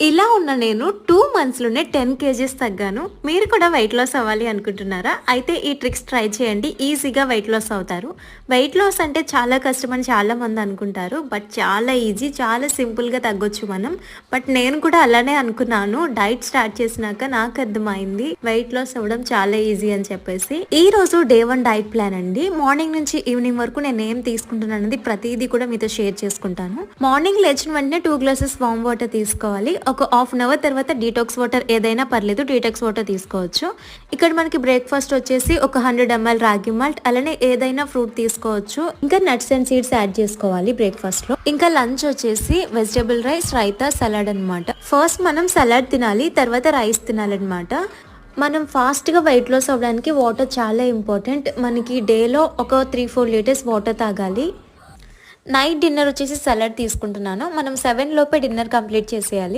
ఇలా ఉన్న నేను 2 మంత్స్‌లోనే 10 కేజీస్ తగ్గాను. మీరు కూడా వెయిట్ లాస్ అవ్వాలి అనుకుంటున్నారా? అయితే ఈ ట్రిక్స్ ట్రై చేయండి. ఈజీగా వెయిట్ లాస్ అవుతారు. వెయిట్ లాస్ అంటే చాలా కష్టమని చాలామంది అనుకుంటారు. బట్ చాలా ఈజీ, చాలా సింపుల్‌గా తగ్గొచ్చు మనం. బట్ నేను కూడా అలానే అనుకున్నాను. డైట్ స్టార్ట్ చేసినాక నాకు అర్థమైంది వెయిట్ లాస్ అవ్వడం చాలా ఈజీ అని చెప్పేసి. ఈరోజు డే 1 డైట్ ప్లాన్ అండి. మార్నింగ్ నుంచి ఈవినింగ్ వరకు నేను ఏం తీసుకుంటున్నాననేది ప్రతిదీ కూడా మీతో షేర్ చేసుకుంటాను. మార్నింగ్ లేచిన వెంటనే 2 గ్లాసెస్ వామ్ వాటర్ తీసుకోవాలి. ఒక హాఫ్ అన్ అవర్ తర్వాత డీటాక్స్ వాటర్ ఏదైనా పర్లేదు, డీటాక్స్ వాటర్ తీసుకోవచ్చు. ఇక్కడ మనకి బ్రేక్ఫాస్ట్ వచ్చేసి ఒక 100 ml రాగి మాల్ట్, అలానే ఏదైనా ఫ్రూట్ తీసుకోవచ్చు. ఇంకా నట్స్ అండ్ సీడ్స్ యాడ్ చేసుకోవాలి బ్రేక్ఫాస్ట్ లో. ఇంకా లంచ్ వచ్చేసి వెజిటబుల్ రైస్, రైతా, సలాడ్ అనమాట. ఫస్ట్ మనం సలాడ్ తినాలి, తర్వాత రైస్ తినాలన్నమాట. మనం ఫాస్ట్గా వెయిట్ లాస్ అవ్వడానికి వాటర్ చాలా ఇంపార్టెంట్. మనకి డేలో ఒక 3-4 లీటర్స్ వాటర్ తాగాలి. నైట్ డిన్నర్ వచ్చేసి సలాడ్ తీసుకుంటున్నాను. మనం 7 లోపే డిన్నర్ కంప్లీట్ చేసేయాలి.